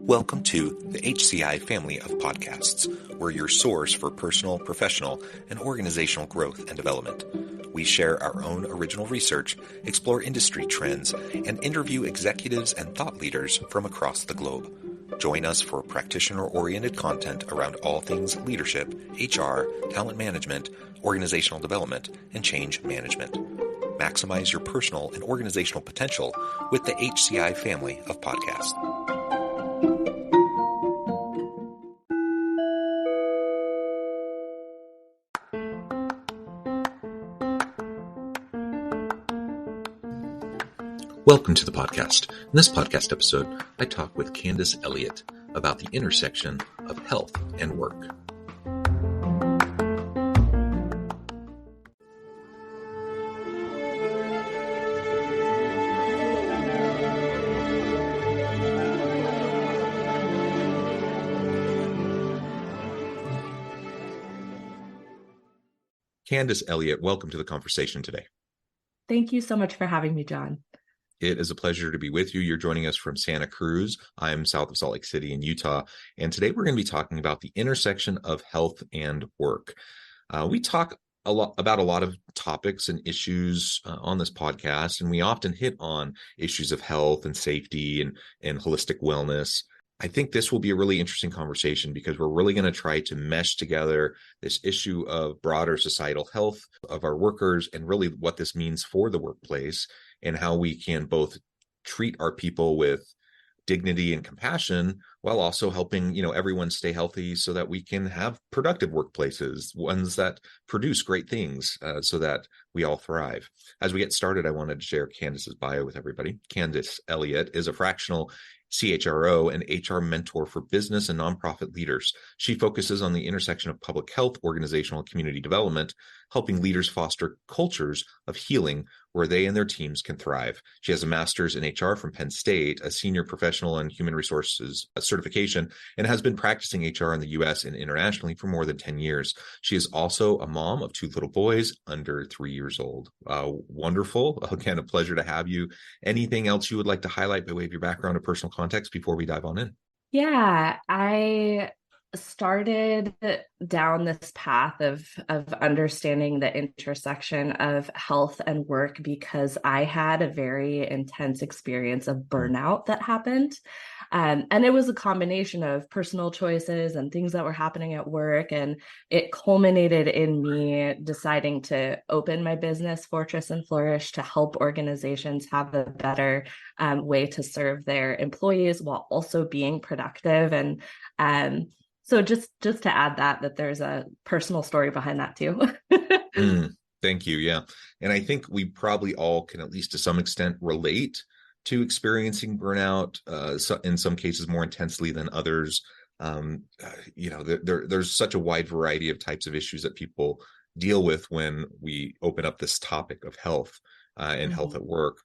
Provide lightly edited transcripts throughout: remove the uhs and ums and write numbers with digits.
Welcome to the HCI family of podcasts. We're your source for personal, professional, and organizational growth and development. We share our own original research, explore industry trends, and interview executives and thought leaders from across the globe. Join us for practitioner-oriented content around all things leadership, HR, talent management, organizational development, and change management. Maximize your personal and organizational potential with the HCI family of podcasts. Welcome to the podcast. In this podcast episode, I talk with Candice Elliott about the intersection of health and work. Candice Elliott, welcome to the conversation today. Thank you so much for having me, John. It is a pleasure to be with you. You're joining us from Santa Cruz. I'm south of Salt Lake City in Utah. And today we're going to be talking about the intersection of health and work. We talk about a lot of topics and issues on this podcast, and we often hit on issues of health and safety and holistic wellness. I think this will be a really interesting conversation because we're really going to try to mesh together this issue of broader societal health of our workers and really what this means for the workplace and how we can both treat our people with dignity and compassion while also helping, everyone stay healthy so that we can have productive workplaces, ones that produce great things so that we all thrive. As we get started, I wanted to share Candice's bio with everybody. Candice Elliott is a fractional CHRO and HR mentor for business and nonprofit leaders. She focuses on the intersection of public health, organizational, and community development, helping leaders foster cultures of healing where they and their teams can thrive. She has a master's in HR from Penn State, a senior professional in human resources certification, and has been practicing HR in the U.S. and internationally for more than 10 years. She is also a mom of 2 little boys under 3 years old. Wonderful. Again, a pleasure to have you. Anything else you would like to highlight by way of your background or personal context before we dive on in? Yeah, I started down this path of understanding the intersection of health and work because I had a very intense experience of burnout that happened. And it was a combination of personal choices and things that were happening at work. And it culminated in me deciding to open my business, Fortress and Flourish, to help organizations have a better way to serve their employees while also being productive. And so just to add that there's a personal story behind that too. Thank you. Yeah. And I think we probably all can, at least to some extent, relate to experiencing burnout, in some cases more intensely than others. There's such a wide variety of types of issues that people deal with when we open up this topic of health and health at work.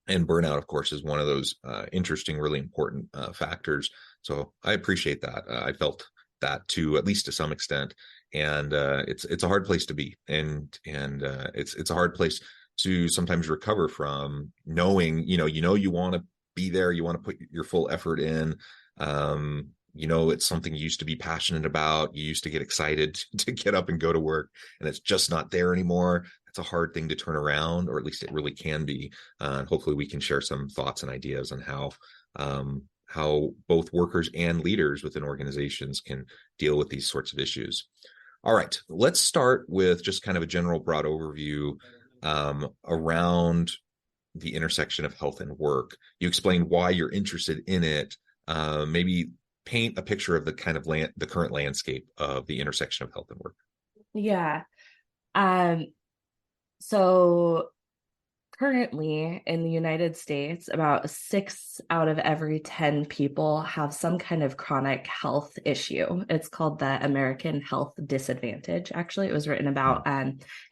And burnout, of course, is one of those interesting, really important factors. So I appreciate that. I felt that too, at least to some extent. And it's a hard place to be, and it's a hard place to sometimes recover from, knowing you want to be there, you want to put your full effort in. It's something you used to be passionate about. You used to get excited to get up and go to work, and it's just not there anymore. It's a hard thing to turn around, or at least it really can be. And hopefully we can share some thoughts and ideas on how both workers and leaders within organizations can deal with these sorts of issues. All right, let's start with just kind of a general broad overview around the intersection of health and work. You explained why you're interested in it. Maybe paint a picture of the kind of the current landscape of the intersection of health and work. Yeah. So currently in the United States, about 6 out of every 10 people have some kind of chronic health issue. It's called the American Health Disadvantage. Actually, it was written about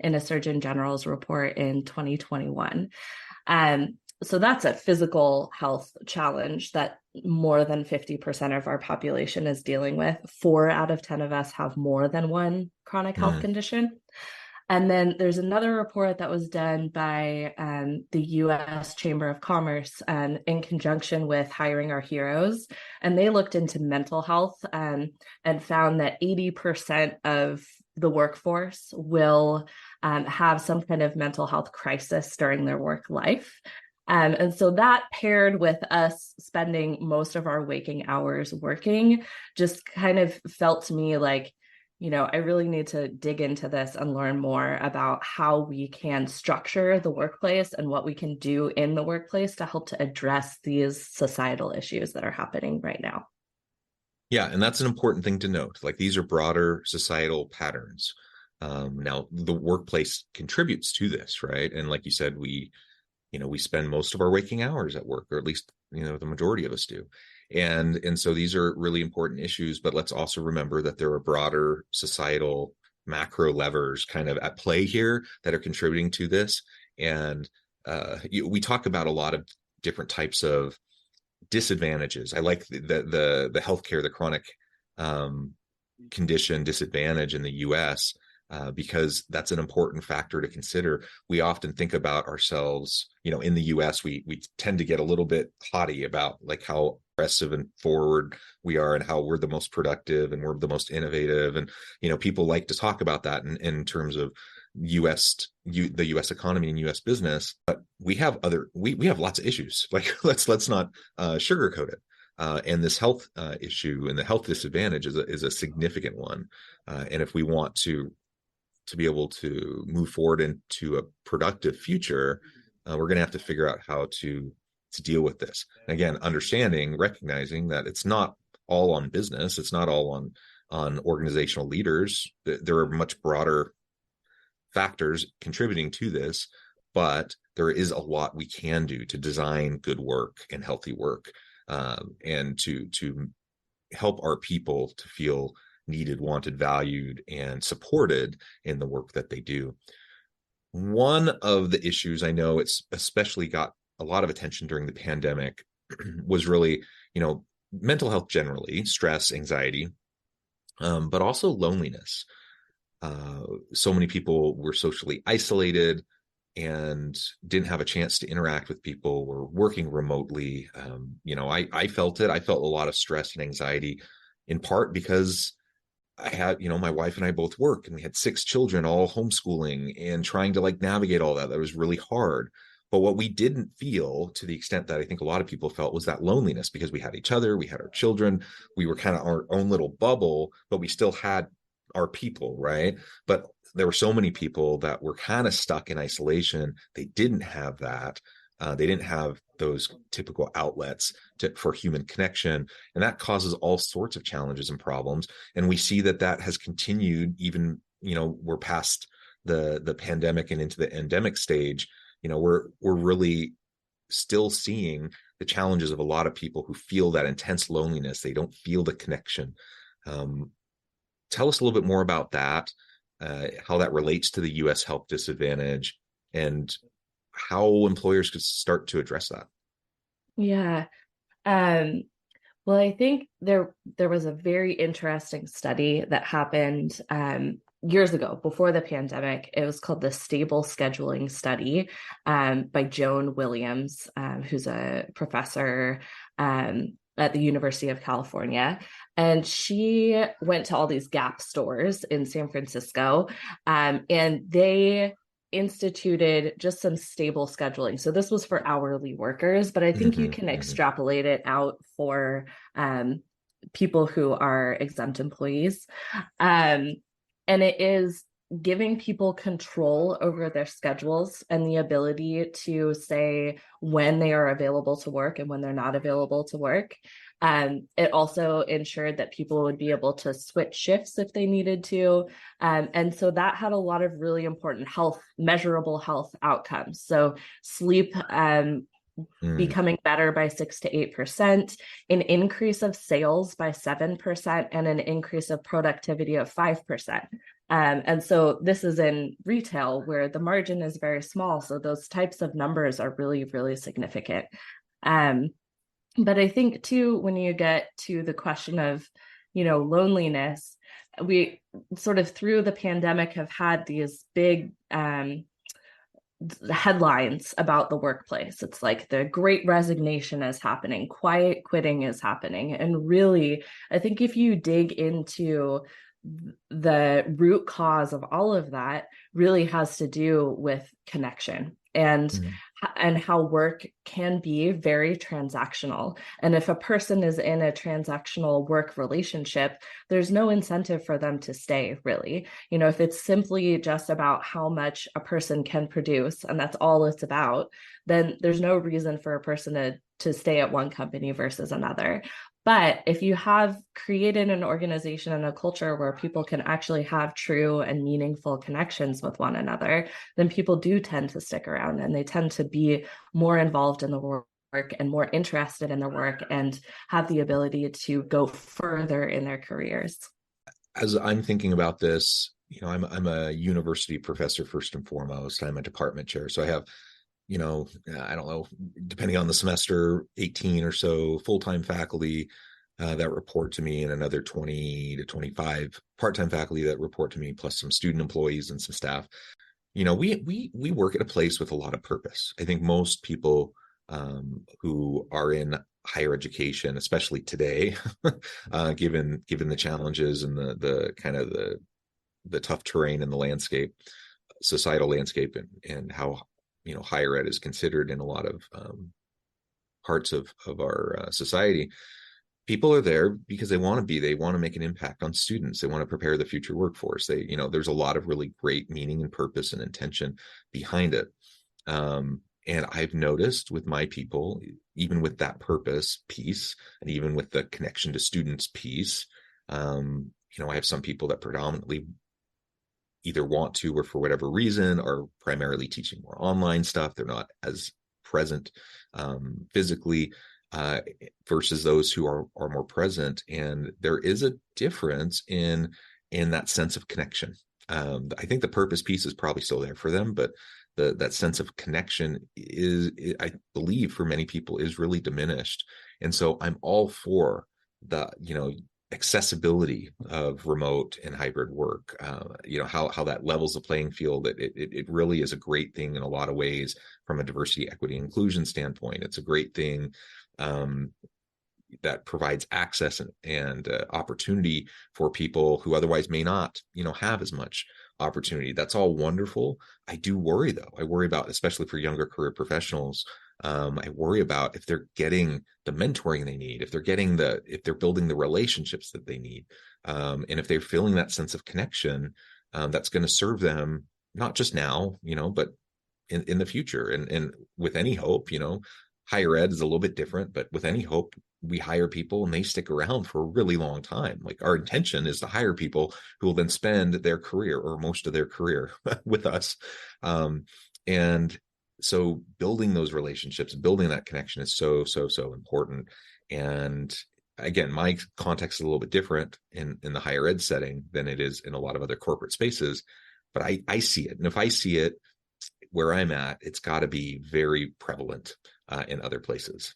in a Surgeon General's report in 2021. So that's a physical health challenge that more than 50% of our population is dealing with. 4 out of 10 of us have more than one chronic health condition. And then there's another report that was done by the US Chamber of Commerce in conjunction with Hiring Our Heroes. And they looked into mental health and found that 80% of the workforce will have some kind of mental health crisis during their work life. And so that paired with us spending most of our waking hours working just kind of felt to me like, I really need to dig into this and learn more about how we can structure the workplace and what we can do in the workplace to help to address these societal issues that are happening right now. Yeah, and that's an important thing to note. Like these are broader societal patterns. Now, the workplace contributes to this, right? And like you said, we spend most of our waking hours at work, or at least the majority of us do. And so these are really important issues, but let's also remember that there are broader societal macro levers kind of at play here that are contributing to this. And we talk about a lot of different types of disadvantages. I like the healthcare, the chronic condition disadvantage in the US, because that's an important factor to consider. We often think about ourselves, in the US, we tend to get a little bit haughty about like how aggressive and forward we are and how we're the most productive and we're the most innovative. And, people like to talk about that in terms of the US economy and US business, but we have we have lots of issues. Like let's not sugarcoat it. And this health issue and the health disadvantage is a significant one. And if we want to be able to move forward into a productive future, we're going to have to figure out how to deal with this. And again, recognizing that it's not all on business, it's not all on organizational leaders. There are much broader factors contributing to this, but there is a lot we can do to design good work and healthy work, and to help our people to feel needed, wanted, valued, and supported in the work that they do. One of the issues I know it's especially got a lot of attention during the pandemic was really, mental health generally, stress, anxiety, but also loneliness. So many people were socially isolated and didn't have a chance to interact with people, were working remotely. I felt it. I felt a lot of stress and anxiety in part because I had, my wife and I both work and we had 6 children all homeschooling and trying to like navigate all that. That was really hard. But what we didn't feel to the extent that I think a lot of people felt was that loneliness because we had each other, we had our children, we were kind of our own little bubble, but we still had our people, right? But there were so many people that were kind of stuck in isolation. They didn't have that. They didn't have those typical outlets for human connection. And that causes all sorts of challenges and problems. And we see that has continued even, we're past the pandemic and into the endemic stage. We're really still seeing the challenges of a lot of people who feel that intense loneliness. They don't feel the connection. Tell us a little bit more about that, how that relates to the U.S. health disadvantage, and how employers could start to address that. Yeah. Well, I think there was a very interesting study that happened years ago before the pandemic. It was called the Stable Scheduling Study by Joan Williams, who's a professor at the University of California. And she went to all these Gap stores in San Francisco, and they instituted just some stable scheduling. So this was for hourly workers, but I think you can extrapolate it out for people who are exempt employees. And it is giving people control over their schedules and the ability to say when they are available to work and when they're not available to work. It also ensured that people would be able to switch shifts if they needed to. And so that had a lot of really important measurable health outcomes. So sleep becoming better by 6 to 8%, an increase of sales by 7%, and an increase of productivity of 5%. And so this is in retail where the margin is very small. So those types of numbers are really, really significant. But I think too, when you get to the question of, loneliness. We sort of through the pandemic have had these big headlines about the workplace. It's like the great resignation is happening, quiet quitting is happening. And really, I think if you dig into the root cause of all of that, really has to do with connection Mhm. and how work can be very transactional. And if a person is in a transactional work relationship, there's no incentive for them to stay, really. If it's simply just about how much a person can produce and that's all it's about, then there's no reason for a person to stay at one company versus another. But if you have created an organization and a culture where people can actually have true and meaningful connections with one another, then people do tend to stick around and they tend to be more involved in the work and more interested in their work and have the ability to go further in their careers. As I'm thinking about this, I'm a university professor first and foremost. I'm a department chair, so I have, I don't know, depending on the semester, 18 or so full-time faculty that report to me, and another 20 to 25 part-time faculty that report to me, plus some student employees and some staff. We work at a place with a lot of purpose. I think most people who are in higher education, especially today, given the challenges and the kind of the tough terrain in the landscape, societal landscape, and how higher ed is considered in a lot of parts of our society. People are there because they want to make an impact on students. They want to prepare the future workforce. There's a lot of really great meaning and purpose and intention behind it. And I've noticed with my people, even with that purpose piece, and even with the connection to students piece, I have some people that predominantly either want to, or for whatever reason, are primarily teaching more online stuff. They're not as present physically, versus those who are more present. And there is a difference in that sense of connection. I think the purpose piece is probably still there for them, but that sense of connection I believe, for many people, is really diminished. And so I'm all for the accessibility of remote and hybrid work. How that levels the playing field. It really is a great thing in a lot of ways from a diversity, equity, inclusion standpoint. It's a great thing that provides access and opportunity for people who otherwise may not, have as much opportunity. That's all wonderful. I do worry, though. I worry about, especially for younger career professionals, I worry about if they're getting the mentoring they need, if they're building the relationships that they need, and if they're feeling that sense of connection, that's going to serve them not just now, but in the future. And with any hope, higher ed is a little bit different, but with any hope, we hire people and they stick around for a really long time. Like, our intention is to hire people who will then spend their career, or most of their career, with us. And so building those relationships, building that connection is so, so, so important. And again, my context is a little bit different in the higher ed setting than it is in a lot of other corporate spaces, but I see it. And if I see it where I'm at, it's got to be very prevalent in other places.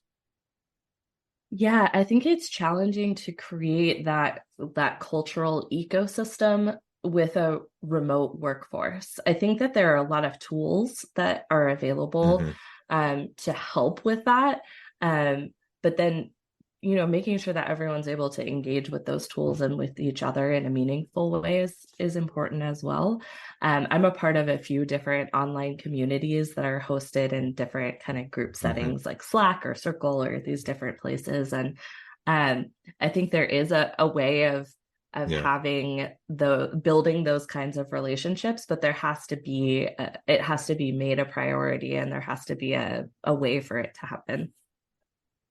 Yeah, I think it's challenging to create that cultural ecosystem with a remote workforce. I think that there are a lot of tools that are available Mm-hmm. to help with that. But then, making sure that everyone's able to engage with those tools and with each other in a meaningful way is important as well. I'm a part of a few different online communities that are hosted in different kind of group Mm-hmm. settings like Slack or Circle or these different places. And I think there is a way of Yeah. having the building those kinds of relationships, but it has to be made a priority, and there has to be a way for it to happen.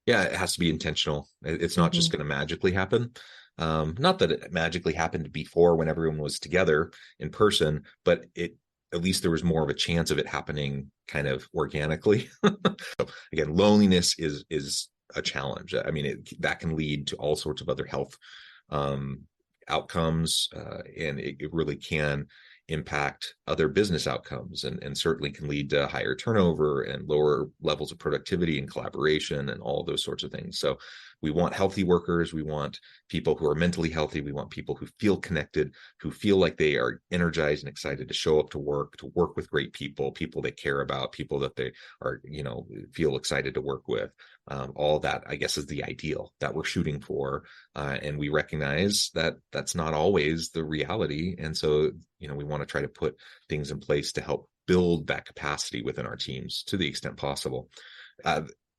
Yeah, it has to be intentional. It's not just Mhm. going to magically happen. Not that it magically happened before when everyone was together in person, but at least there was more of a chance of it happening kind of organically. So again, loneliness is a challenge. I mean, that can lead to all sorts of other health um, outcomes, and it really can impact other business outcomes, and certainly can lead to higher turnover and lower levels of productivity and collaboration and all of those sorts of things. So we want healthy workers. We want people who are mentally healthy. We want people who feel connected, who feel like they are energized and excited to show up to work with great people, people they care about, people that they are, feel excited to work with. All that, I guess, is the ideal that we're shooting for. And we recognize that that's not always the reality. And so, we want to try to put things in place to help build that capacity within our teams to the extent possible.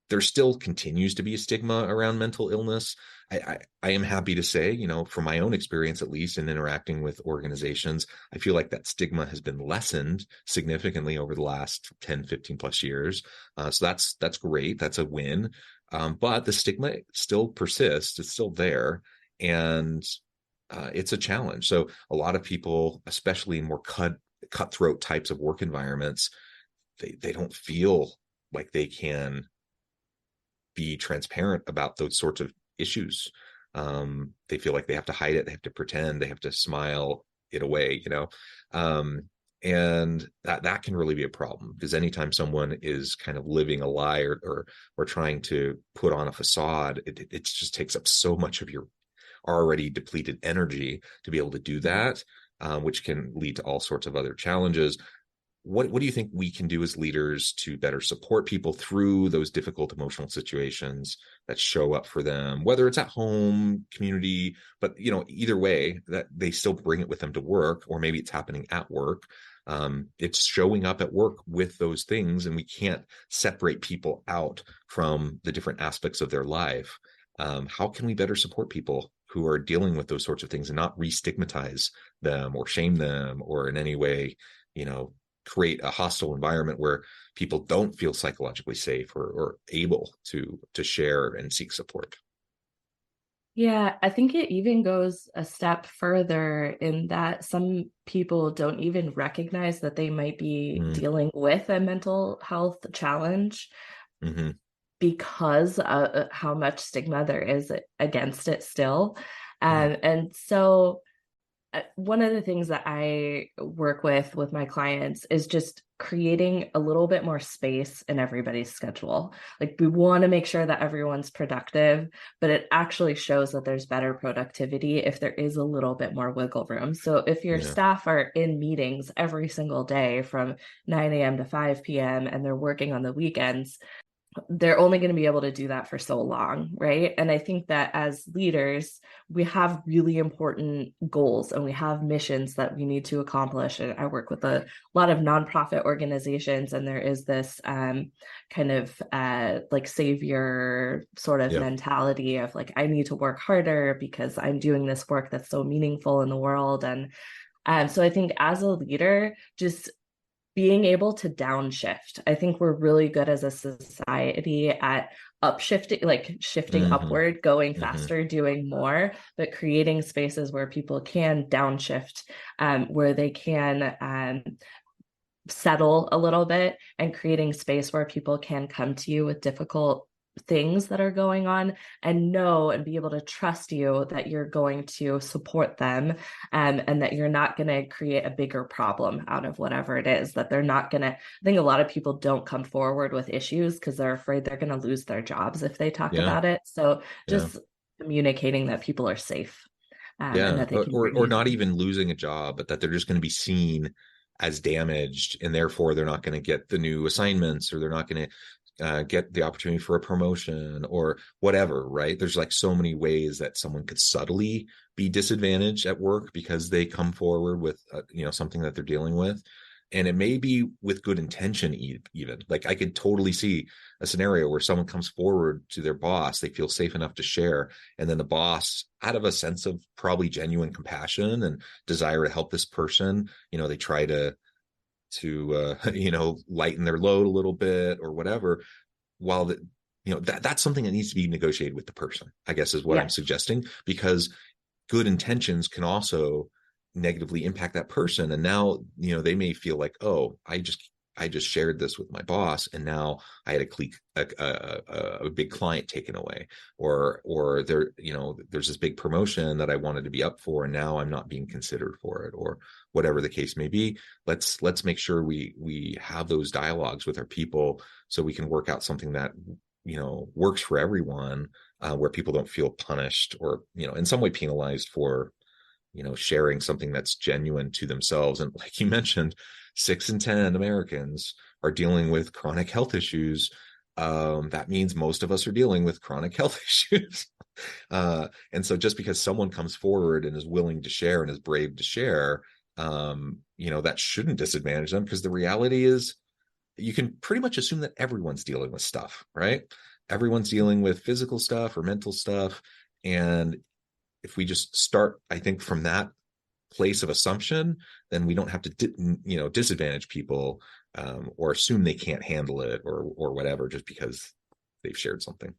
There still continues to be a stigma around mental illness. I am happy to say, from my own experience, at least in interacting with organizations, I feel like that stigma has been lessened significantly over the last 10, 15 plus years. So that's great. That's a win. But the stigma still persists. It's still there. And it's a challenge. So a lot of people, especially in more cutthroat types of work environments, they don't feel like they can be transparent about those sorts of issues. They feel like they have to hide it. They have to pretend. They have to smile it away, and that can really be a problem, because anytime someone is kind of living a lie or trying to put on a facade, it just takes up so much of your already depleted energy to be able to do that, which can lead to all sorts of other challenges. What do you think we can do as leaders to better support people through those difficult emotional situations that show up for them, whether it's at home, community, but either way, that they still bring it with them to work, or maybe it's happening at work. It's showing up at work with those things, and we can't separate people out from the different aspects of their life. How can we better support people who are dealing with those sorts of things and not re-stigmatize them or shame them, or in any way, create a hostile environment where people don't feel psychologically safe or able to share and seek support? Yeah, I think it even goes a step further in that some people don't even recognize that they might be dealing with a mental health challenge because of how much stigma there is against it still. And so one of the things that I work with my clients is just creating a little bit more space in everybody's schedule. Like, we want to make sure that everyone's productive, but it actually shows that there's better productivity if there is a little bit more wiggle room. So if your staff are in meetings every single day from 9 a.m. to 5 p.m. and they're working on the weekends, they're only going to be able to do that for so long, right? And I think that as leaders, we have really important goals and we have missions that we need to accomplish. And I work with a lot of nonprofit organizations, and there is this kind of like savior sort of mentality of like, I need to work harder because I'm doing this work that's so meaningful in the world. And so I think as a leader, just being able to downshift. I think we're really good as a society at upshifting, like shifting upward, going faster, doing more, but creating spaces where people can downshift, where they can settle a little bit, and creating space where people can come to you with difficult things that are going on and know and be able to trust you that you're going to support them, and that you're not going to create a bigger problem out of whatever it is, that they're not going to. I think a lot of people don't come forward with issues because they're afraid they're going to lose their jobs if they talk about it. So just communicating that people are safe, and that they can or not even losing a job, but that they're just going to be seen as damaged, and therefore they're not going to get the new assignments, or they're not going to get the opportunity for a promotion or whatever, right? There's like so many ways that someone could subtly be disadvantaged at work because they come forward with something that they're dealing with. And it may be with good intention, even. Like, I could totally see a scenario where someone comes forward to their boss, they feel safe enough to share, and then the boss, out of a sense of probably genuine compassion and desire to help this person, they try to lighten their load a little bit or whatever, while that's something that needs to be negotiated with the person, I guess, is what I'm suggesting, because good intentions can also negatively impact that person. And now, they may feel like, oh, I just shared this with my boss, and now I had a big client taken away, or there's this big promotion that I wanted to be up for, and now I'm not being considered for it, or whatever the case may be. Let's make sure we have those dialogues with our people so we can work out something that works for everyone, where people don't feel punished or, in some way penalized for, sharing something that's genuine to themselves. And like you mentioned, 6 in 10 Americans are dealing with chronic health issues. That means most of us are dealing with chronic health issues. And so just because someone comes forward and is willing to share and is brave to share, that shouldn't disadvantage them, because the reality is you can pretty much assume that everyone's dealing with stuff, right? Everyone's dealing with physical stuff or mental stuff. And if we just start, I think, from that place of assumption, then we don't have to, disadvantage people, or assume they can't handle it or whatever, just because they've shared something.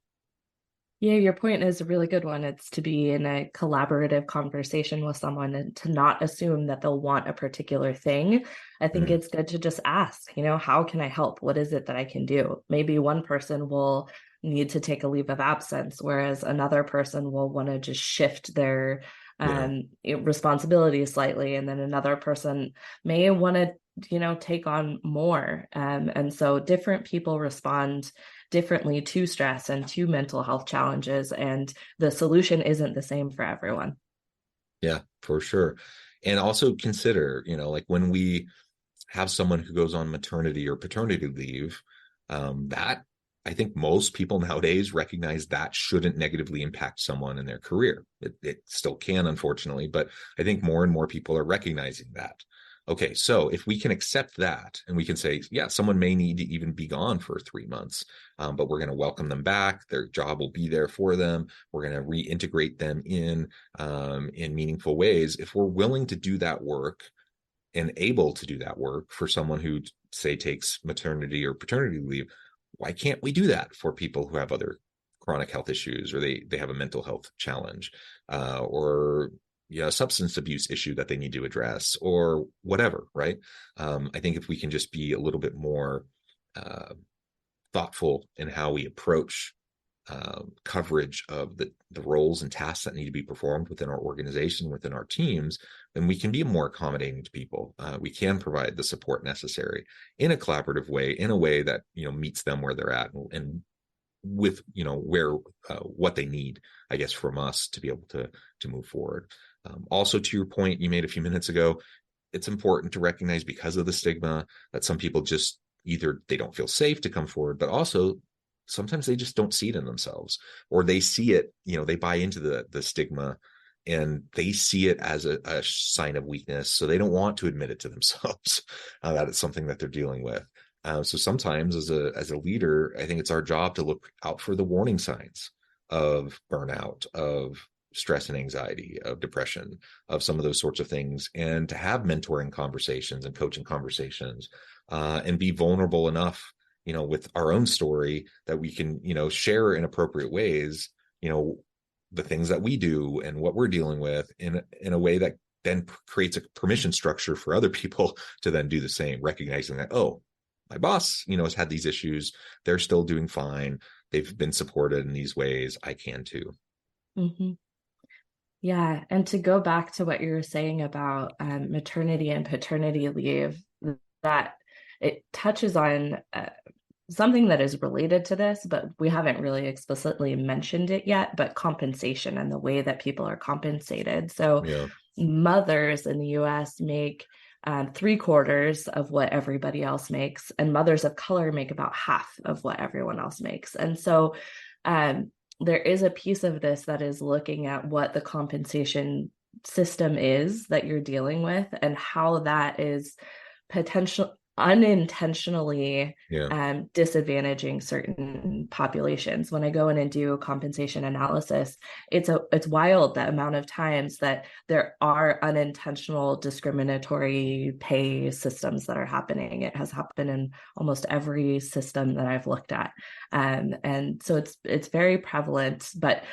Yeah, your point is a really good one. It's to be in a collaborative conversation with someone and to not assume that they'll want a particular thing. I think Mm, it's good to just ask, how can I help? What is it that I can do? Maybe one person will need to take a leave of absence, whereas another person will want to just shift their yeah. responsibility slightly. And then another person may want to, take on more. And so different people respond differently to stress and to mental health challenges, and the solution isn't the same for everyone. Yeah, for sure. And also consider, like when we have someone who goes on maternity or paternity leave, that I think most people nowadays recognize that shouldn't negatively impact someone in their career. It still can, unfortunately, but I think more and more people are recognizing that. Okay, so if we can accept that and we can say, yeah, someone may need to even be gone for 3 months, but we're going to welcome them back. Their job will be there for them. We're going to reintegrate them in meaningful ways. If we're willing to do that work and able to do that work for someone who, say, takes maternity or paternity leave, why can't we do that for people who have other chronic health issues, or they have a mental health challenge, or substance abuse issue that they need to address, or whatever, right? I think if we can just be a little bit more uh, thoughtful in how we approach coverage of the roles and tasks that need to be performed within our organization, within our teams, then we can be more accommodating to people. We can provide the support necessary in a collaborative way, in a way that meets them where they're at, and with where what they need, I guess, from us to be able to move forward. Also, to your point you made a few minutes ago, it's important to recognize, because of the stigma, that some people just either they don't feel safe to come forward, but also sometimes they just don't see it in themselves, or they see it, they buy into the stigma and they see it as a sign of weakness, so they don't want to admit it to themselves, that it's something that they're dealing with. So sometimes as a leader, I think it's our job to look out for the warning signs of burnout, of stress and anxiety, of depression, of some of those sorts of things, and to have mentoring conversations and coaching conversations, and be vulnerable enough, with our own story, that we can, share in appropriate ways, the things that we do and what we're dealing with in a way that then creates a permission structure for other people to then do the same, recognizing that, oh, my boss, has had these issues. They're still doing fine. They've been supported in these ways. I can too. Mm-hmm. Yeah. And to go back to what you were saying about maternity and paternity leave, that it touches on something that is related to this, but we haven't really explicitly mentioned it yet, but compensation and the way that people are compensated. So Yeah. mothers in the US make 3/4 of what everybody else makes, and mothers of color make about half of what everyone else makes. And so there is a piece of this that is looking at what the compensation system is that you're dealing with and how that is potential unintentionally Yeah. disadvantaging certain populations. When I go in and do a compensation analysis, it's wild the amount of times that there are unintentional discriminatory pay systems that are happening. It has happened in almost every system that I've looked at, and so it's very prevalent. But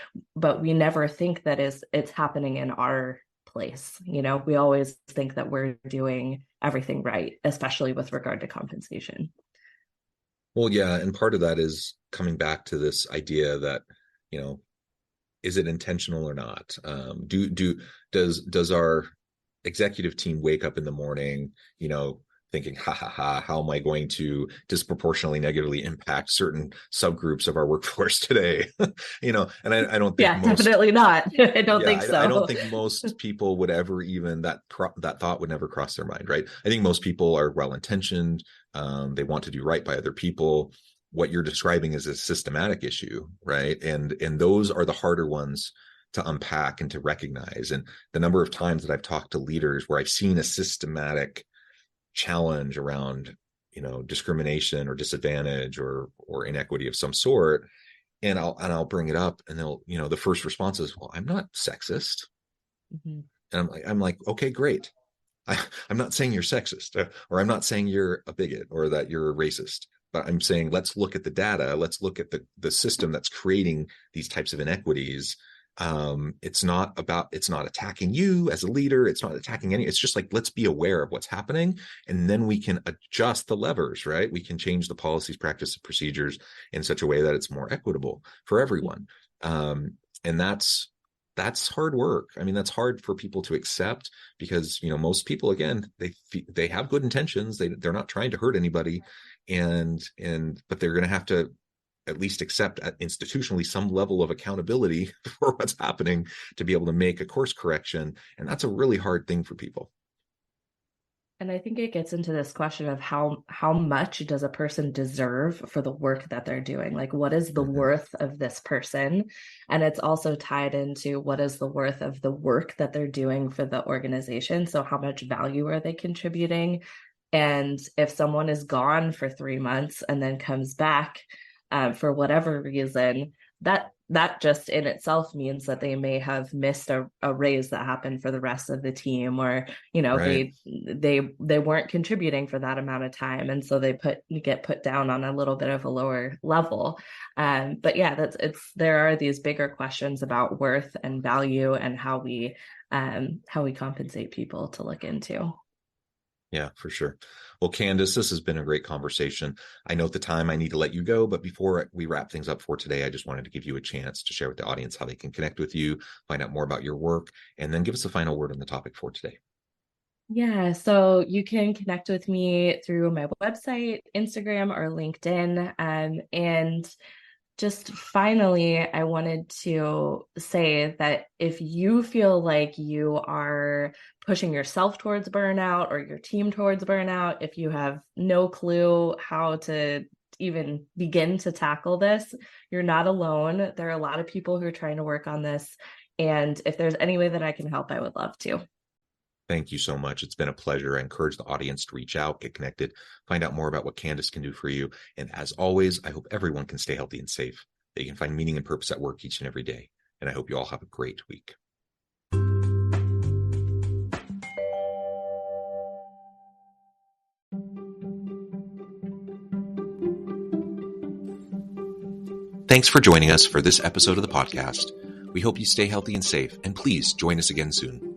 we never think that it's happening in our place. We always think that we're doing everything right, especially with regard to compensation. Well, yeah, and part of that is coming back to this idea that, you know, is it intentional or not? Does our executive team wake up in the morning, thinking, ha ha ha, how am I going to disproportionately negatively impact certain subgroups of our workforce today? And I don't think Yeah, most, definitely not. I don't yeah, think I don't so. think most people would ever even that thought would never cross their mind, right? I think most people are well intentioned. They want to do right by other people. What you're describing is a systematic issue, right? And those are the harder ones to unpack and to recognize. And the number of times that I've talked to leaders where I've seen a systematic challenge around, discrimination or disadvantage or inequity of some sort, and I'll bring it up, and they'll, the first response is, well, I'm not sexist. Mm-hmm. And I'm like, okay, great. I'm not saying you're sexist, or I'm not saying you're a bigot or that you're a racist, but I'm saying let's look at the data. Let's look at the system that's creating these types of inequities. It's not attacking you as a leader. It's not attacking any. It's just like, let's be aware of what's happening, and then we can adjust the levers, right? We can change the policies, practice, and procedures in such a way that it's more equitable for everyone. And that's hard work. I mean, that's hard for people to accept because, most people, again, they have good intentions. They're not trying to hurt anybody, but they're going to have to at least accept institutionally some level of accountability for what's happening to be able to make a course correction. And that's a really hard thing for people. And I think it gets into this question of how much does a person deserve for the work that they're doing? Like, what is the worth of this person? And it's also tied into what is the worth of the work that they're doing for the organization. So how much value are they contributing? And if someone is gone for 3 months and then comes back for whatever reason, that just in itself means that they may have missed a raise that happened for the rest of the team, or Right. they weren't contributing for that amount of time, and so they get put down on a little bit of a lower level. But yeah, there are these bigger questions about worth and value and how we compensate people to look into. Yeah, for sure. Well, Candice, this has been a great conversation. I know at the time I need to let you go, but before we wrap things up for today, I just wanted to give you a chance to share with the audience how they can connect with you, find out more about your work, and then give us a final word on the topic for today. Yeah, so you can connect with me through my website, Instagram, or LinkedIn. And just finally, I wanted to say that if you feel like you are pushing yourself towards burnout or your team towards burnout, if you have no clue how to even begin to tackle this, you're not alone. There are a lot of people who are trying to work on this. And if there's any way that I can help, I would love to. Thank you so much. It's been a pleasure. I encourage the audience to reach out, get connected, find out more about what Candice can do for you. And as always, I hope everyone can stay healthy and safe, that you can find meaning and purpose at work each and every day. And I hope you all have a great week. Thanks for joining us for this episode of the podcast. We hope you stay healthy and safe, and please join us again soon.